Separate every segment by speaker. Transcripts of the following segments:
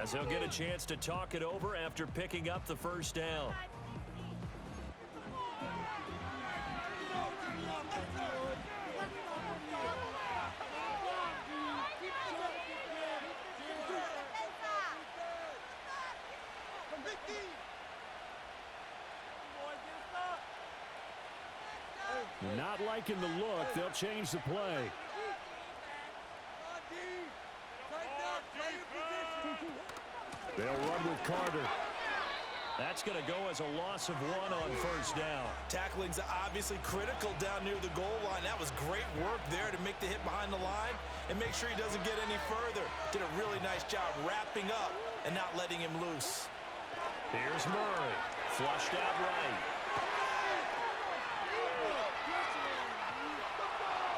Speaker 1: as he'll get a chance to talk it over after picking up the first down.
Speaker 2: Not liking the look. They'll change the play. They'll run with Carter.
Speaker 1: That's going to go as a loss of 1 on first down.
Speaker 3: Tackling's obviously critical down near the goal line. That was great work there to make the hit behind the line and make sure he doesn't get any further. Did a really nice job wrapping up and not letting him loose.
Speaker 1: Here's Murray. Flushed out right.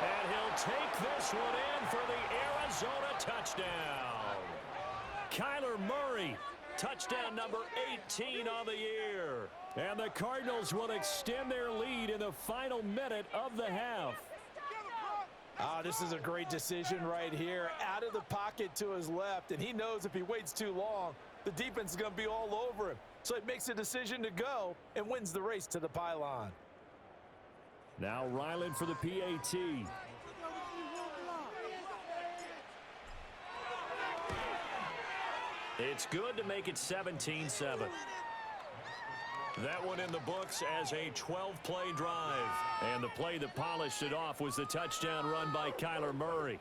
Speaker 1: And he'll take this one in for the Arizona touchdown. Kyler Murray, touchdown number 18 on the year.
Speaker 2: And the Cardinals will extend their lead in the final minute of the half.
Speaker 3: This is a great decision right here. Out of the pocket to his left, and he knows if he waits too long, the defense is going to be all over him. So he makes a decision to go and wins the race to the pylon.
Speaker 2: Now Ryland for the PAT.
Speaker 1: It's good to make it 17-7. That one in the books as a 12-play drive. And the play that polished it off was the touchdown run by Kyler Murray.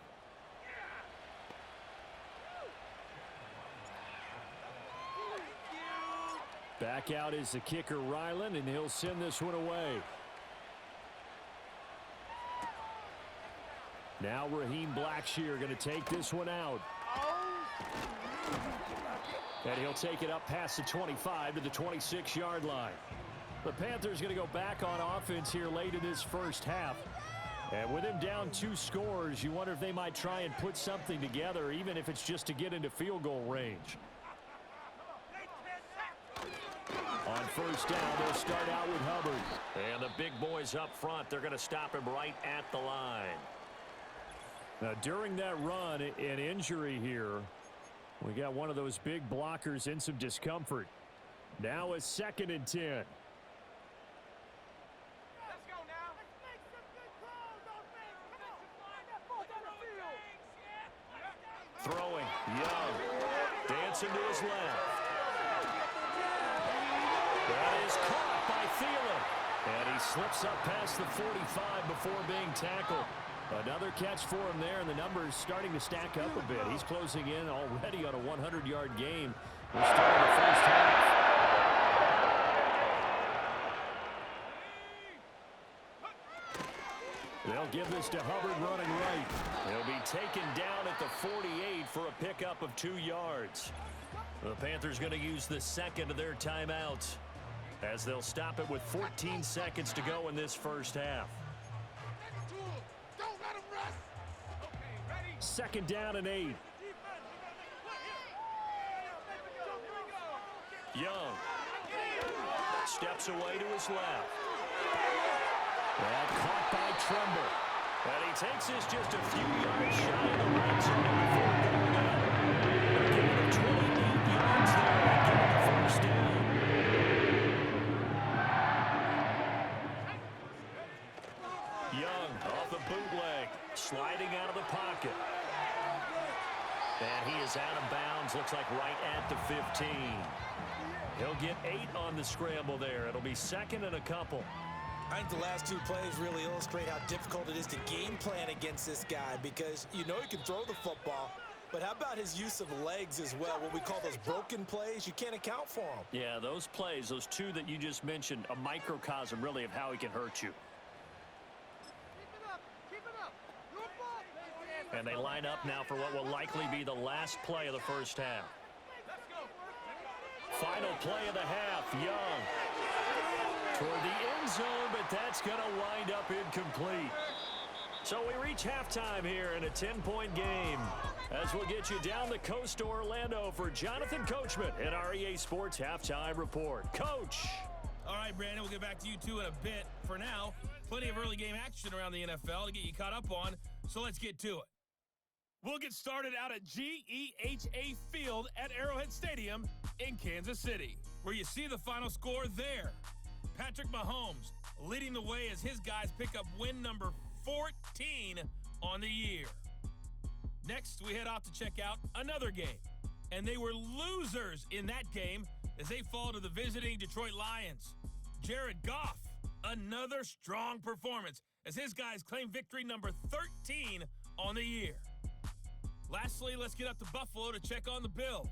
Speaker 2: Back out is the kicker, Ryland, and he'll send this one away. Now Raheem Blackshear going to take this one out. And he'll take it up past the 25 to the 26-yard line. The Panthers going to go back on offense here late in this first half. And with him down 2 scores, you wonder if they might try and put something together, even if it's just to get into field goal range. On first down, they'll start out with Hubbard.
Speaker 1: And the big boys up front, they're going to stop him right at the line.
Speaker 2: Now, during that run, an injury here. We got one of those big blockers in some discomfort. Now a 2nd and 10.
Speaker 4: Let's go now. Let's make some good calls, offense.
Speaker 1: Throwing. Young. Dancing to his left. That is caught by Thielen. And he slips up past the 45 before being tackled.
Speaker 2: Another catch for him there, and the numbers starting to stack up a bit. He's closing in already on a 100-yard game. We're starting the first half. They'll give this to Hubbard running right.
Speaker 1: He'll be taken down at the 48 for a pickup of 2 yards. The Panthers going to use the second of their timeouts as they'll stop it with 14 seconds to go in this first half.
Speaker 2: 2nd down and 8.
Speaker 1: Young steps away to his left.
Speaker 2: That caught by Tremble.
Speaker 1: And he takes this just a few yards shy of the red zone before going out. A gain of 28 yards there and getting the first down. Young off the bootleg, sliding out of the pocket. And he is out of bounds, looks like right at the 15. He'll get 8 on the scramble there. It'll be 2nd and a couple.
Speaker 3: I think the last 2 plays really illustrate how difficult it is to game plan against this guy because you know he can throw the football, but how about his use of legs as well? What we call those broken plays, you can't account for them.
Speaker 1: Yeah, those plays, those 2 that you just mentioned, a microcosm really of how he can hurt you. And they line up now for what will likely be the last play of the first half. Final play of the half, Young. Toward the end zone, but that's going to wind up incomplete. So we reach halftime here in a 10-point game. As we'll get you down the coast to Orlando for Jonathan Coachman at our EA Sports Halftime Report. Coach.
Speaker 5: All right, Brandon, we'll get back to you two in a bit. For now, plenty of early game action around the NFL to get you caught up on, so let's get to it. We'll get started out at GEHA Field at Arrowhead Stadium in Kansas City, where you see the final score there. Patrick Mahomes leading the way as his guys pick up win number 14 on the year. Next, we head off to check out another game, and they were losers in that game as they fall to the visiting Detroit Lions. Jared Goff, another strong performance as his guys claim victory number 13 on the year. Lastly, let's get up to Buffalo to check on the Bills.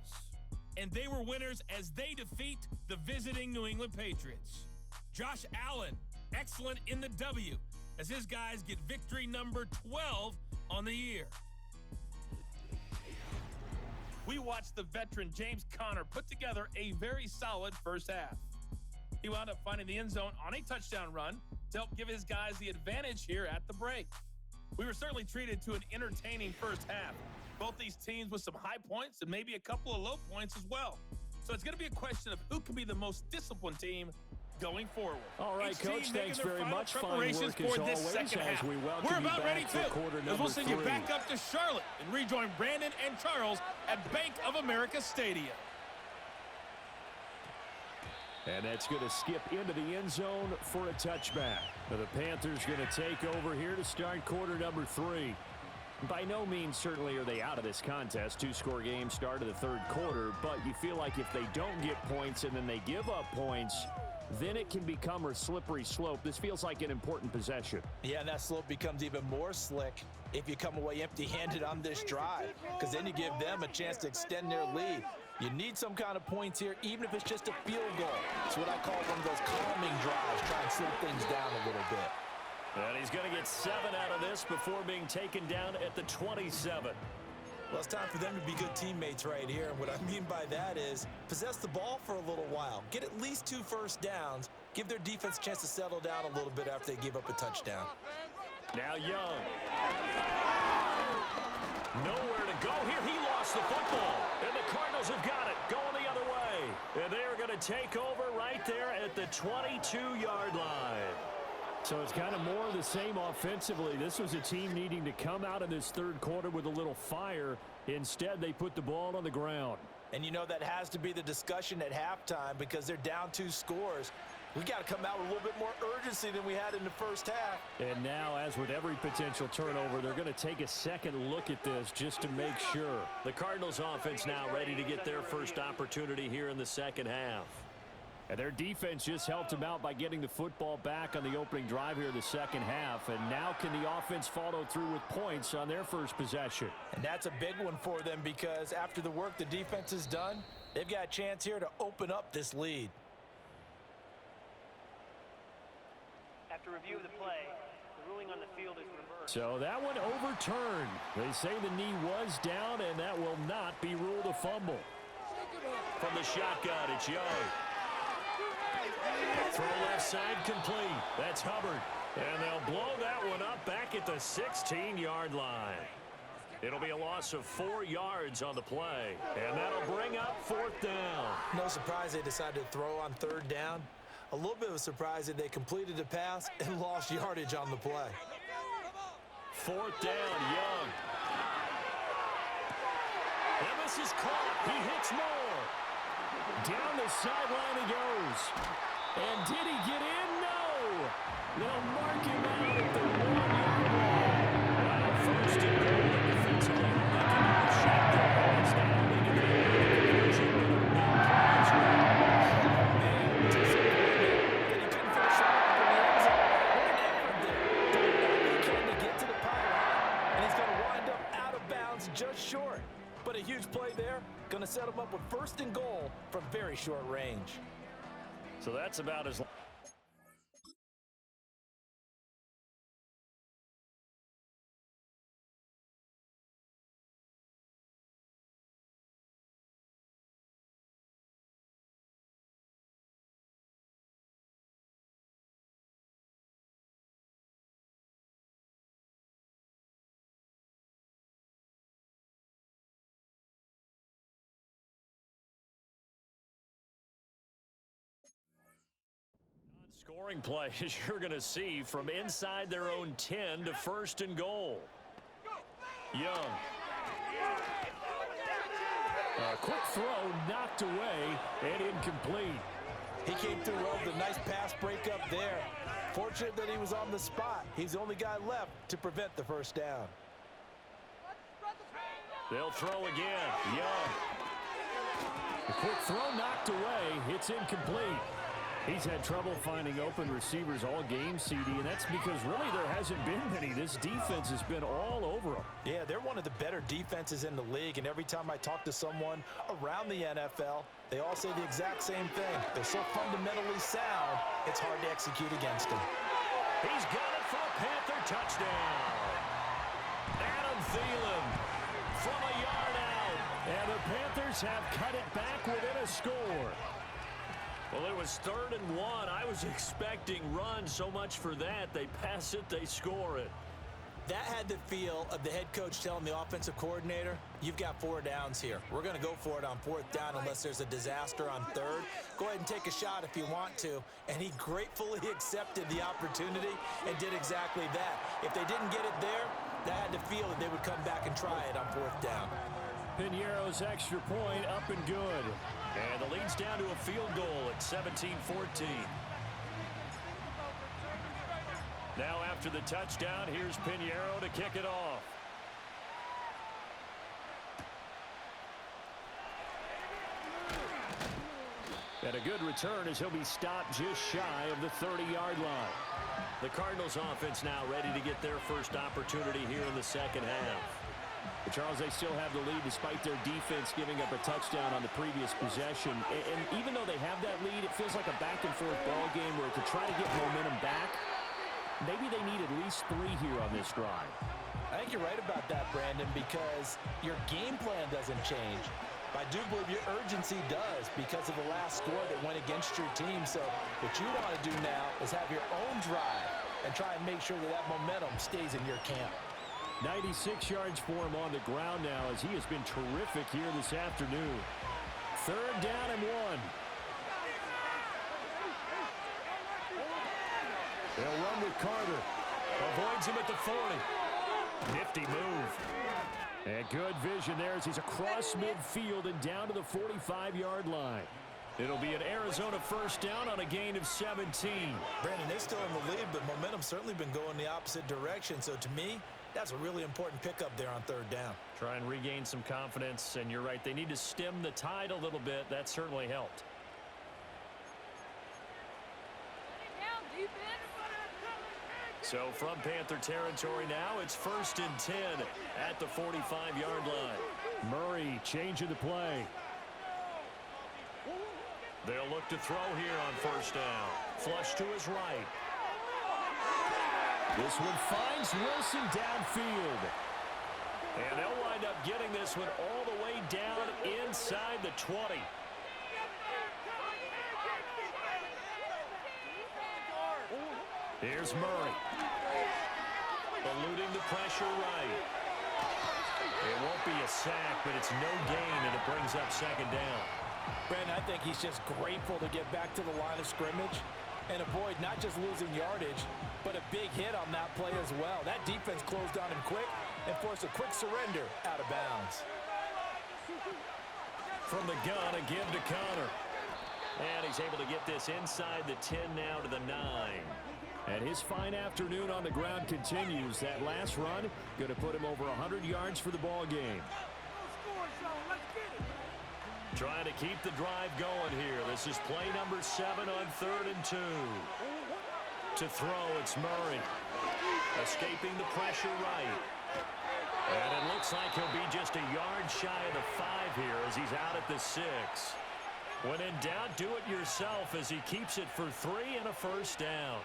Speaker 5: And they were winners as they defeat the visiting New England Patriots. Josh Allen, excellent in the W, as his guys get victory number 12 on the year. We watched the veteran James Conner put together a very solid first half. He wound up finding the end zone on a touchdown run to help give his guys the advantage here at the break. We were certainly treated to an entertaining first half. Both these teams with some high points and maybe a couple of low points as well. So it's going to be a question of who can be the most disciplined team going forward.
Speaker 2: All right, Coach, thanks very much. Fine work as
Speaker 5: for this
Speaker 2: always
Speaker 5: second half.
Speaker 2: as we welcome
Speaker 5: We're
Speaker 2: you
Speaker 5: about ready
Speaker 2: back for
Speaker 5: to.
Speaker 2: quarter
Speaker 5: As
Speaker 2: number
Speaker 5: we'll send
Speaker 2: 3.
Speaker 5: you back up to Charlotte and rejoin Brandon and Charles at Bank of America Stadium.
Speaker 2: And that's going to skip into the end zone for a touchback. Now the Panthers going to take over here to start quarter number 3. By no means certainly are they out of this contest. 2-score game start of the third quarter, but you feel like if they don't get points and then they give up points, then it can become a slippery slope. This feels like an important possession.
Speaker 3: Yeah, and that slope becomes even more slick if you come away empty-handed on this drive, because then you give them a chance to extend their lead. You need some kind of points here, even if it's just a field goal. It's what I call one of those calming drives, try and slow things down a little bit.
Speaker 1: And he's going to get 7 out of this before being taken down at the 27.
Speaker 3: Well, it's time for them to be good teammates right here. And what I mean by that is possess the ball for a little while. Get at least 2 first downs. Give their defense a chance to settle down a little bit after they give up a touchdown.
Speaker 1: Now Young. Nowhere to go here. He lost the football. And the Cardinals have got it. Going the other way. And they're going to take over right there at the 22-yard line.
Speaker 2: So it's kind of more of the same offensively. This was a team needing to come out in this third quarter with a little fire. Instead, they put the ball on the ground.
Speaker 3: And you know that has to be the discussion at halftime because they're down 2 scores. We got to come out with a little bit more urgency than we had in the first half.
Speaker 2: And now, as with every potential turnover, they're going to take a second look at this just to make sure.
Speaker 1: The Cardinals offense now ready to get their first opportunity here in the second half.
Speaker 2: And their defense just helped them out by getting the football back on the opening drive here in the second half. And now can the offense follow through with points on their first possession?
Speaker 3: And that's a big one for them because after the work the defense has done, they've got a chance here to open up this lead.
Speaker 6: After review of the play, the ruling on the field is reversed.
Speaker 2: So that one overturned. They say the knee was down, and that will not be ruled a fumble.
Speaker 1: From the shotgun, it's Young. Throw left side complete. That's Hubbard. And they'll blow that one up back at the 16-yard line. It'll be a loss of 4 yards on the play. And that'll bring up 4th down.
Speaker 3: No surprise they decided to throw on 3rd down. A little bit of a surprise that they completed the pass and lost yardage on the play.
Speaker 1: 4th down, Young. And this is caught. He hits more.
Speaker 2: Down the sideline he goes. And did he get in? No. They'll mark him out at the 1-yard line.
Speaker 1: First and goal. Defensively, making a shot there. It's not only did they make the conversion, but a big play as well.
Speaker 3: Man, disappointed that he couldn't finish it off in the end zone. What an effort there. Doing all he can to get to the pylon, and he's going to wind up out of bounds just short. But a huge play there, going to set him up with 1st and goal from very short range.
Speaker 1: So that's about as long. Scoring play, as you're going to see, from inside their own 10 to 1st and goal. Young
Speaker 2: A quick throw knocked away and incomplete.
Speaker 3: He came through well with a nice pass breakup there. Fortunate that he was on the spot. He's the only guy left to prevent the first down.
Speaker 1: They'll throw again. Young.
Speaker 2: A quick throw knocked away. It's incomplete. He's had trouble finding open receivers all game, CD, and that's because really there hasn't been many. This defense has been all over them.
Speaker 3: Yeah, they're one of the better defenses in the league, and every time I talk to someone around the NFL, they all say the exact same thing. They're so fundamentally sound, it's hard to execute against them.
Speaker 1: He's got it for a Panther touchdown. Adam Thielen from a yard out.
Speaker 2: And the Panthers have cut it back within a score.
Speaker 1: Well, it was 3rd and 1. I was expecting run, so much for that. They pass it, they score it.
Speaker 3: That had the feel of the head coach telling the offensive coordinator, you've got 4 downs here. We're going to go for it on 4th down unless there's a disaster on 3rd. Go ahead and take a shot if you want to. And he gratefully accepted the opportunity and did exactly that. If they didn't get it there, that had the feel that they would come back and try it on 4th down.
Speaker 2: Piñeiro's extra point up and good.
Speaker 1: And the lead's down to a field goal at 17-14. Now after the touchdown, here's Piñeiro to kick it off.
Speaker 2: And a good return as he'll be stopped just shy of the 30-yard line.
Speaker 1: The Cardinals offense now ready to get their first opportunity here in the second half.
Speaker 2: But Charles, they still have the lead despite their defense giving up a touchdown on the previous possession. And even though they have that lead, it feels like a back-and-forth ball game where to try to get momentum back, maybe they need at least 3 here on this drive.
Speaker 3: I think you're right about that, Brandon, because your game plan doesn't change. I do believe your urgency does because of the last score that went against your team. So what you want to do now is have your own drive and try and make sure that that momentum stays in your camp.
Speaker 2: 96 yards for him on the ground now as he has been terrific here this afternoon. 3rd down and 1. They'll run with Carter.
Speaker 1: Avoids him at the 40.
Speaker 2: Nifty move. And good vision there as he's across midfield and down to the 45-yard line.
Speaker 1: It'll be an Arizona first down on a gain of 17.
Speaker 3: Brandon, they're still in the lead, but momentum's certainly been going the opposite direction. So to me, that's a really important pickup there on 3rd down.
Speaker 1: Try and regain some confidence, and you're right. They need to stem the tide a little bit. That certainly helped. So from Panther territory now, it's 1st and 10 at the 45-yard line.
Speaker 2: Murray changing the play.
Speaker 1: They'll look to throw here on 1st down. Flush to his right.
Speaker 2: This one finds Wilson downfield.
Speaker 1: And they'll wind up getting this one all the way down inside the 20. Here's Murray. Eluding the pressure right. It won't be a sack, but it's no gain, and it brings up 2nd down.
Speaker 3: Brandon, I think he's just grateful to get back to the line of scrimmage and avoid not just losing yardage, but a big hit on that play as well. That defense closed on him quick and forced a quick surrender out of bounds.
Speaker 1: From the gun, a give to Connor. And he's able to get this inside the 10 now to the 9.
Speaker 2: And his fine afternoon on the ground continues. That last run going to put him over 100 yards for the ball game.
Speaker 1: Trying to keep the drive going here. This is play number 7 on 3rd and 2. To throw, it's Murray. Escaping the pressure right. And it looks like he'll be just a yard shy of the 5 here as he's out at the 6. When in doubt, do it yourself as he keeps it for 3 and a 1st down.